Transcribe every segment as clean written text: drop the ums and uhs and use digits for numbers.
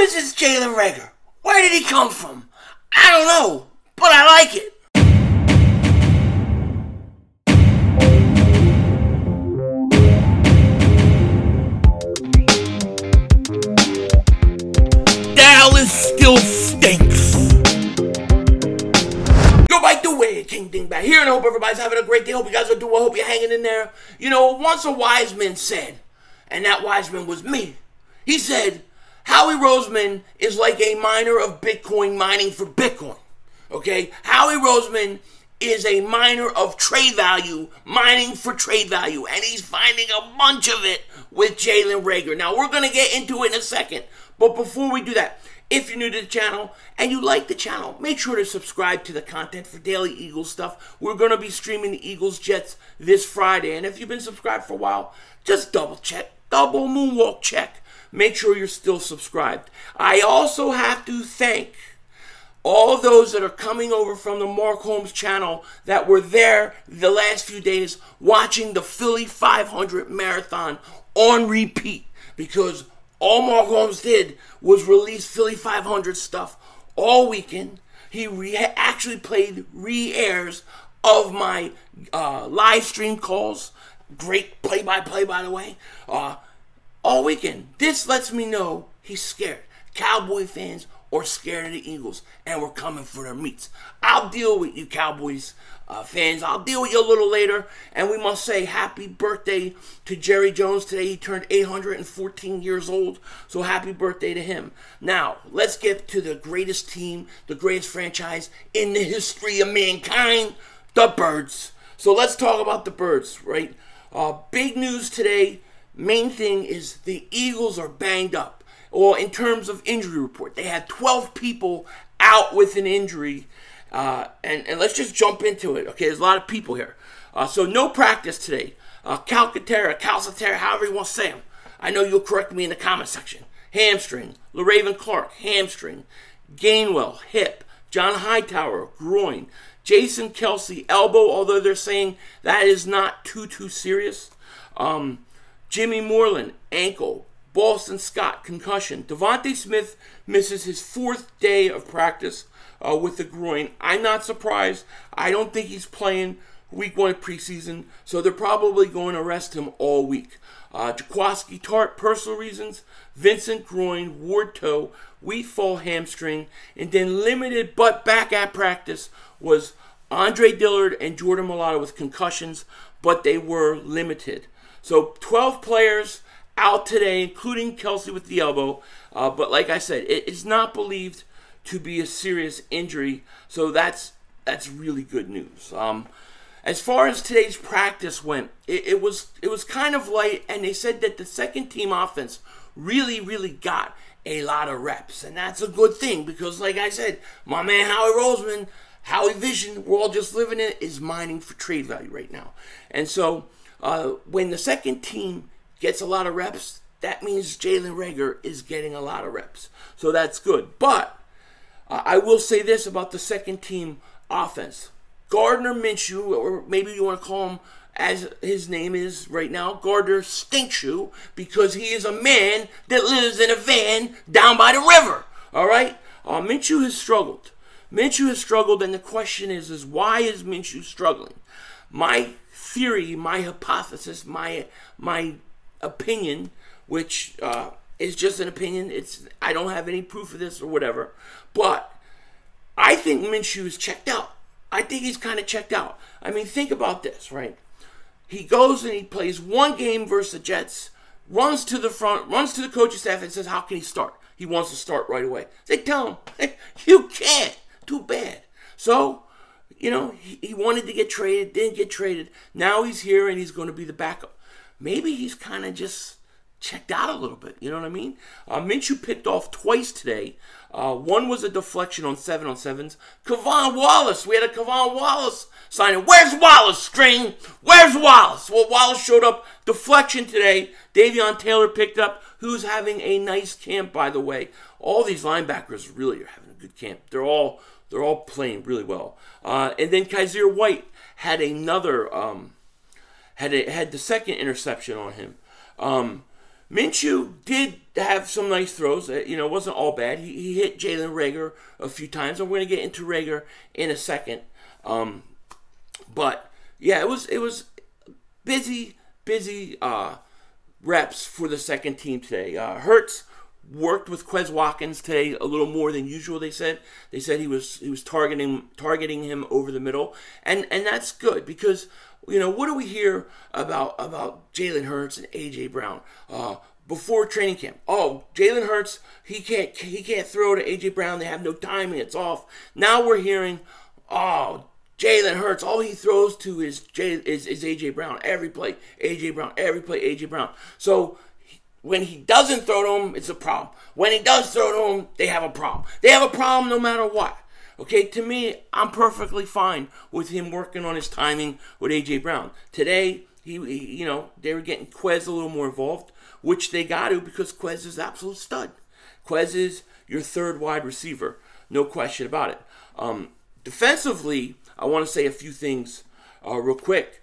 is this Jalen Reagor? Where did he come from? I don't know, but I like it. Dallas still stinks. Yo, by the way, King Dingbat here, and I hope everybody's having a great day. Hope you guys are doing well. Hope you're hanging in there. You know, once a wise man said, and that wise man was me. He said, Howie Roseman is like a miner of Bitcoin mining for Bitcoin. Okay? Howie Roseman is a miner of trade value mining for trade value. And he's finding a bunch of it with Jalen Reagor. Now, we're going to get into it in a second. But before we do that, if you're new to the channel and you like the channel, make sure to subscribe to the content for daily Eagles stuff. We're going to be streaming the Eagles-Jets this Friday. And if you've been subscribed for a while, just double check, double moonwalk check. Make sure you're still subscribed. I also have to thank all those that are coming over from the Mark Holmes channel that were there the last few days watching the Philly 500 marathon on repeat, because all Mark Holmes did was release Philly 500 stuff all weekend. He actually played re-airs of my live stream calls. Great play-by-play, by the way. All weekend. This lets me know he's scared. Cowboy fans are scared of the Eagles, and we're coming for their meats. I'll deal with you, Cowboys fans. I'll deal with you a little later. And we must say happy birthday to Jerry Jones today. He turned 814 years old, so happy birthday to him. Now, let's get to the greatest team, the greatest franchise in the history of mankind, the Birds. So let's talk about the Birds, right? Big news today. Main thing is the Eagles are banged up. Or in terms of injury report, they had 12 people out with an injury. And let's just jump into it. Okay, there's a lot of people here. So no practice today. Calcaterra, however you want to say them. I know you'll correct me in the comment section. Hamstring. LaRaven Clark, hamstring. Gainwell, hip. John Hightower, groin. Jason Kelsey, elbow, although they're saying that is not too serious. Jimmy Moreland, ankle. Boston Scott, concussion. Devontae Smith misses his 4th day of practice with the groin. I'm not surprised. I don't think he's playing week 1 preseason, so they're probably going to rest him all week. Jaquaski Tart, personal reasons. Vincent groin, Ward toe, Wheatfall hamstring, and then limited but back at practice was Andre Dillard and Jordan Mailata with concussions, but they were limited. So 12 players out today, including Kelsey with the elbow. But like I said, it's not believed to be a serious injury. So that's really good news. As far as today's practice went, it was kind of light, and they said that the second team offense really got a lot of reps. And that's a good thing, because like I said, my man Howie Roseman, Howie Vision, we're all just living in it, is mining for trade value right now. And so when the second team gets a lot of reps, that means Jalen Reagor is getting a lot of reps. So that's good. But I will say this about the second team offense. Gardner Minshew, or maybe you want to call him as his name is right now, Gardner Stinkshoe, because he is a man that lives in a van down by the river. All right? Minshew has struggled. Minshew has struggled, and the question is why is Minshew struggling? My theory, my hypothesis, my opinion, which is just an opinion. I don't have any proof of this or whatever, but I think Minshew is checked out. I think he's kind of checked out. I mean, think about this, right? He goes and he plays one game versus the Jets, runs to the front, runs to the coaching staff and says, how can he start? He wants to start right away. They tell him, hey, you can't. Too bad. So, you know, he wanted to get traded, didn't get traded. Now he's here and he's going to be the backup. Maybe he's kind of just checked out a little bit. You know what I mean? Minshew picked off twice today. One was a deflection on 7-on-7s. Kevon Wallace. We had a Kevon Wallace signing. Where's Wallace, String? Where's Wallace? Well, Wallace showed up. Deflection today. Davion Taylor picked up, who's having a nice camp, by the way. All these linebackers really are having a good camp. They're all playing really well. And then Kaiser White had another had the second interception on him. Minshew did have some nice throws. You know, it wasn't all bad. He hit Jalen Reagor a few times. And we're going to get into Reagor in a second. But, yeah, it was busy reps for the second team today. Hurts worked with Quez Watkins today a little more than usual. They said he was targeting him over the middle, and that's good because, you know, what do we hear about Jalen Hurts and AJ Brown before training camp? Oh, Jalen Hurts, he can't throw to AJ Brown. They have no timing. It's off. Now we're hearing, oh, Jalen Hurts, all he throws to is AJ Brown. Every play, AJ Brown. Every play, AJ Brown. So when he doesn't throw to him, it's a problem. When he does throw to him, they have a problem. They have a problem no matter what. Okay, to me, I'm perfectly fine with him working on his timing with AJ Brown. Today, he you know, they were getting Quez a little more involved, which they got to because Quez is an absolute stud. Quez is your third wide receiver, no question about it. Defensively, I want to say a few things real quick.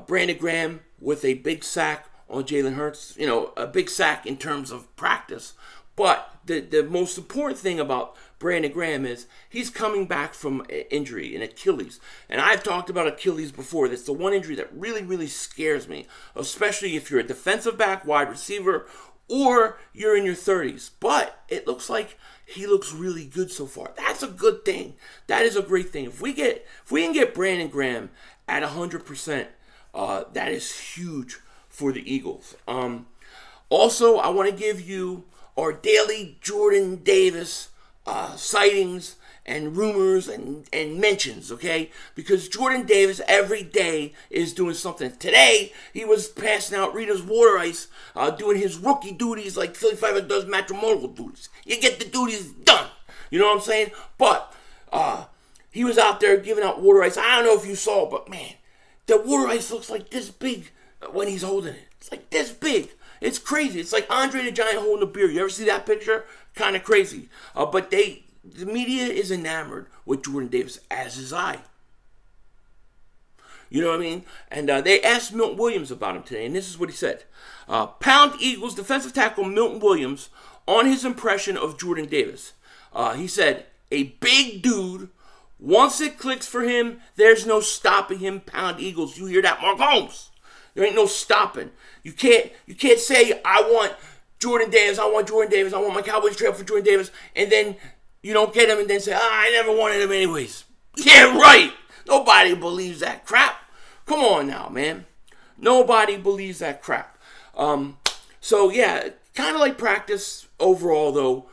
Brandon Graham with a big sack on Jalen Hurts. You know, a big sack in terms of practice. But the most important thing about Brandon Graham is he's coming back from injury, an Achilles. And I've talked about Achilles before. That's the one injury that really, really scares me, especially if you're a defensive back, wide receiver, or you're in your 30s. But it looks like he looks really good so far. That's a good thing. That is a great thing. If we can get Brandon Graham at 100%, that is huge for the Eagles. Also, I want to give you our daily Jordan Davis sightings and rumors and mentions, okay? Because Jordan Davis every day is doing something. Today, he was passing out Rita's water ice, doing his rookie duties like Philly Fiver does matrimonial duties. You get the duties done. You know what I'm saying? But he was out there giving out water ice. I don't know if you saw, but man, the water ice looks like this big when he's holding it. It's like this big. It's crazy. It's like Andre the Giant holding a beer. You ever see that picture? Kind of crazy. But the media is enamored with Jordan Davis, as is I. You know what I mean? And they asked Milton Williams about him today, and this is what he said. Pound Eagles defensive tackle Milton Williams on his impression of Jordan Davis. He said, a big dude. Once it clicks for him, there's no stopping him. Pound Eagles. You hear that, Mark Holmes? There ain't no stopping. You can't say, I want Jordan Davis, I want Jordan Davis, I want my Cowboys trade for Jordan Davis, and then you don't get him and then say, I never wanted him anyways. Yeah, right. Nobody believes that crap. Come on now, man. Nobody believes that crap. So, yeah, kind of like practice overall, though.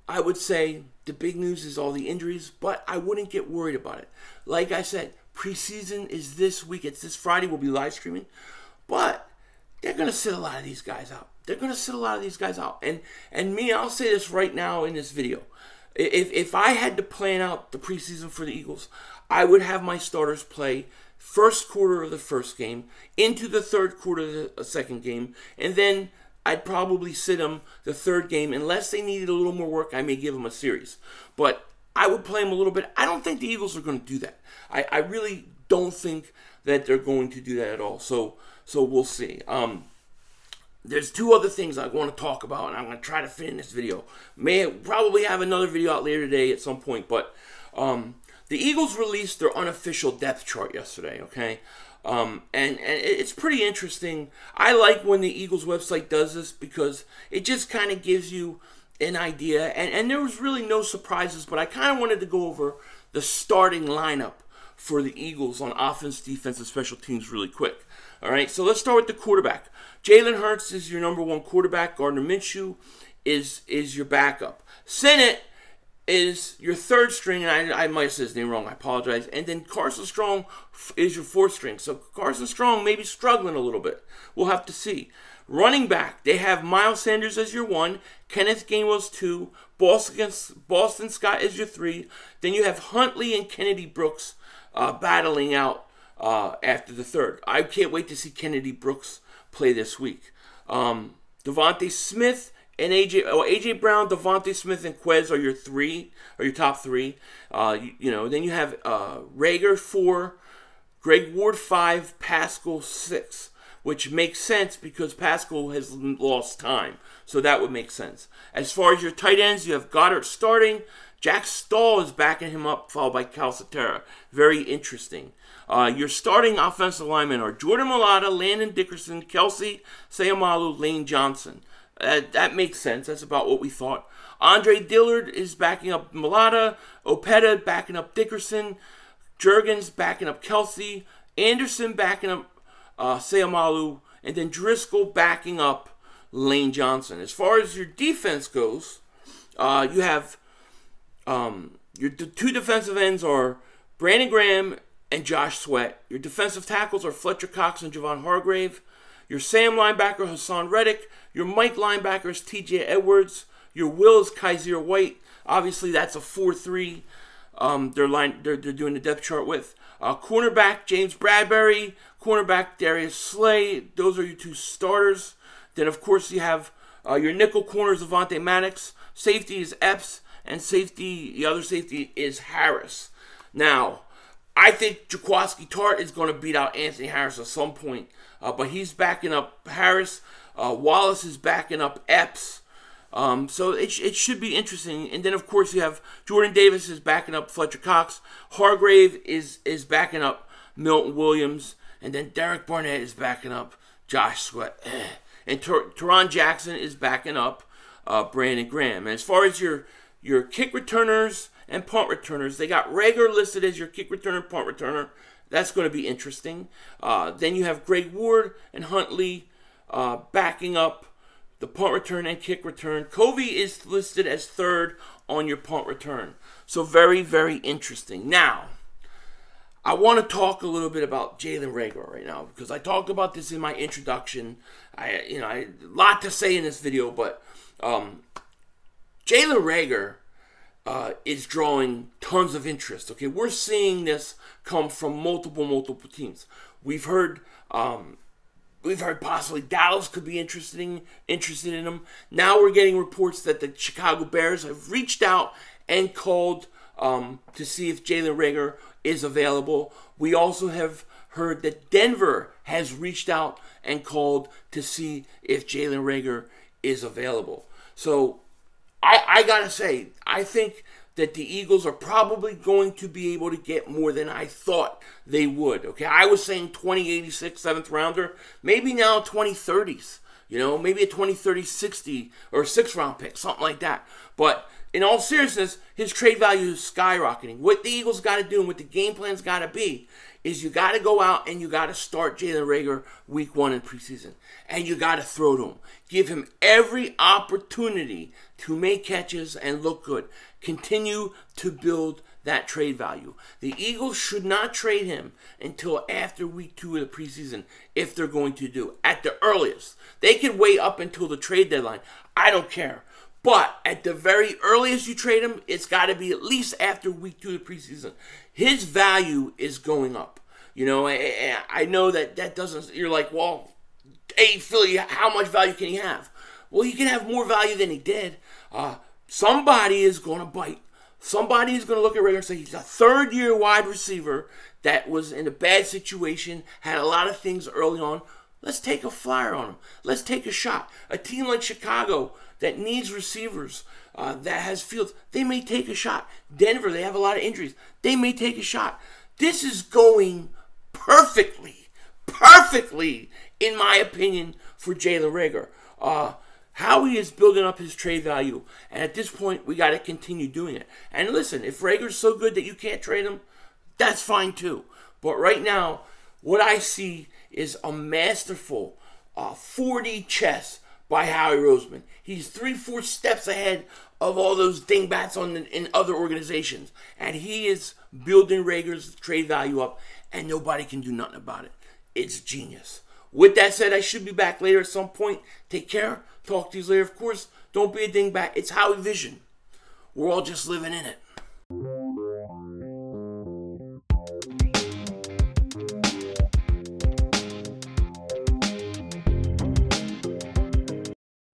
I would say the big news is all the injuries, but I wouldn't get worried about it. Like I said, preseason is this week. It's this Friday. We'll be live streaming. But they're going to sit a lot of these guys out. They're going to sit a lot of these guys out. And me, I'll say this right now in this video. If I had to plan out the preseason for the Eagles, I would have my starters play first quarter of the first game, into the third quarter of the second game, and then I'd probably sit them the third game. Unless they needed a little more work, I may give them a series. But I would play them a little bit. I don't think the Eagles are going to do that. I really don't think that they're going to do that at all. So we'll see. There's two other things I want to talk about, and I'm going to try to fit in this video. May probably have another video out later today at some point, but the Eagles released their unofficial depth chart yesterday, okay? And it's pretty interesting. I like when the Eagles website does this because it just kind of gives you an idea, and there was really no surprises, but I kind of wanted to go over the starting lineup for the Eagles on offense, defense, and special teams really quick. All right, so let's start with the quarterback. Jalen Hurts is your number one quarterback. Gardner Minshew is your backup. Sennett is your third string, and I might have said his name wrong. I apologize. And then Carson Strong is your fourth string. So Carson Strong may be struggling a little bit. We'll have to see. Running back, they have Miles Sanders as your one, Kenneth Gainwell's two, Boston Scott is your three. Then you have Huntley and Kennedy Brooks battling out after the third. I can't wait to see Kennedy Brooks play this week. Devontae Smith and AJ Brown, Devontae Smith, and Quez are your top three. Then you have Reagor 4, Greg Ward 5, Pascal 6. which makes sense because Pascal has lost time. So that would make sense. As far as your tight ends, you have Goddard starting. Jack Stahl is backing him up, followed by Calcaterra. Very interesting. Your starting offensive linemen are Jordan Mailata, Landon Dickerson, Kelsey Sayamalu, Lane Johnson. That makes sense. That's about what we thought. Andre Dillard is backing up Mailata. Opeta backing up Dickerson. Jurgens backing up Kelsey. Anderson backing up Sayamalu. And then Driscoll backing up Lane Johnson. As far as your defense goes, you have your two defensive ends are Brandon Graham and Josh Sweat. Your defensive tackles are Fletcher Cox and Javon Hargrave. Your Sam linebacker, Hassan Reddick. Your Mike linebacker is TJ Edwards. Your Will is Kaiser White. Obviously, that's a 4-3. They're doing the depth chart with. Cornerback, James Bradbury. Cornerback, Darius Slay. Those are your two starters. Then, of course, you have your nickel corners, Avonte Maddox. Safety is Epps. And the other safety is Harris. Now, I think Jaquiski Tartt is going to beat out Anthony Harris at some point. But he's backing up Harris. Wallace is backing up Epps. So it should be interesting. And then, of course, you have Jordan Davis is backing up Fletcher Cox. Hargrave is backing up Milton Williams. And then Derek Barnett is backing up Josh Sweat. And Teron Jackson is backing up Brandon Graham. And as far as your kick returners and punt returners, they got Reagor listed as your kick returner and punt returner. That's going to be interesting. Then you have Greg Ward and Huntley backing up the punt return and kick return. Covey is listed as third on your punt return. So very, very interesting. Now, I want to talk a little bit about Jalen Reagor right now because I talked about this in my introduction. I had a lot to say in this video, but Jalen Reagor is drawing tons of interest. Okay, we're seeing this come from multiple teams. We've heard possibly Dallas could be interested in him. Now we're getting reports that the Chicago Bears have reached out and called to see if Jalen Reagor is available. We also have heard that Denver has reached out and called to see if Jalen Reagor is available. So I gotta say, I think that the Eagles are probably going to be able to get more than I thought they would. Okay, I was saying 2086 7th rounder, maybe now 2030s. Maybe a 2030 60 or 6th round pick, something like that. But in all seriousness, his trade value is skyrocketing. What the Eagles got to do and what the game plan's got to be is you got to go out and you got to start Jalen Reagor week 1 in preseason. And you got to throw to him. Give him every opportunity to make catches and look good. Continue to build that trade value. The Eagles should not trade him until after week 2 of the preseason if they're going to do. At the earliest. They can wait up until the trade deadline. I don't care. But at the very earliest you trade him, it's got to be at least after week 2 of the preseason. His value is going up. I know that doesn't, you're like, well, hey, Philly, how much value can he have? Well, he can have more value than he did. Somebody is going to bite. Somebody is going to look at Reagor and say he's a third-year wide receiver that was in a bad situation, had a lot of things early on. Let's take a flyer on him. Let's take a shot. A team like Chicago that needs receivers, that has fields, they may take a shot. Denver, they have a lot of injuries. They may take a shot. This is going perfectly, in my opinion, for Jalen Reagor. Howie is building up his trade value, and at this point, we got to continue doing it. And listen, if Reagor's so good that you can't trade him, that's fine too. But right now, what I see is a masterful 4D chess by Howie Roseman. He's 3-4 steps ahead of all those dingbats in other organizations. And he is building Reagor's trade value up, and nobody can do nothing about it. It's genius. With that said, I should be back later at some point. Take care. Talk to you later. Of course, don't be a dingbat. It's Howie Vision. We're all just living in it.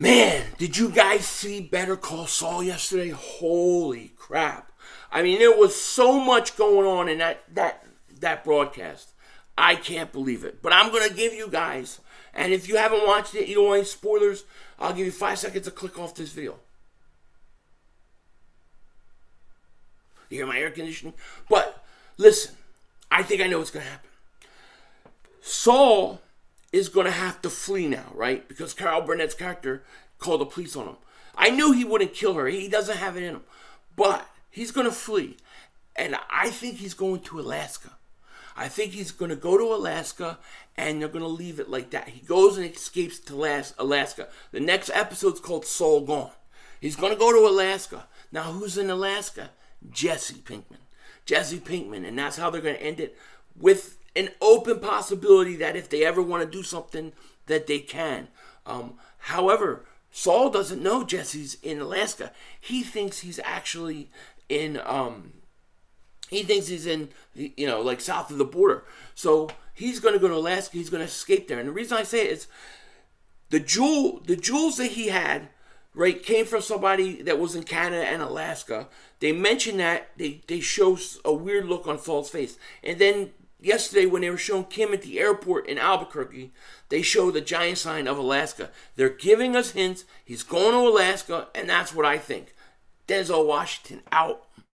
Man, did you guys see Better Call Saul yesterday? Holy crap. I mean, there was so much going on in that broadcast. I can't believe it. But I'm going to give you guys And if you haven't watched it, you don't want any spoilers, I'll give you 5 seconds to click off this video. You hear my air conditioning? But listen, I think I know what's going to happen. Saul is going to have to flee now, right? Because Carl Burnett's character called the police on him. I knew he wouldn't kill her. He doesn't have it in him. But he's going to flee. And I think he's going to Alaska. I think he's going to go to Alaska, and they're going to leave it like that. He goes and escapes to Alaska. The next episode's called Saul Gone. He's going to go to Alaska. Now, who's in Alaska? Jesse Pinkman. Jesse Pinkman. And that's how they're going to end it, with an open possibility that if they ever want to do something, that they can. However, Saul doesn't know Jesse's in Alaska. He thinks he's actually in... you know, like south of the border. So he's going to go to Alaska. He's going to escape there. And the reason I say it is the jewels that he had, right, came from somebody that was in Canada and Alaska. They mentioned that. They show a weird look on Saul's face. And then yesterday when they were showing Kim at the airport in Albuquerque, they show the giant sign of Alaska. They're giving us hints. He's going to Alaska, and that's what I think. Denzel Washington out.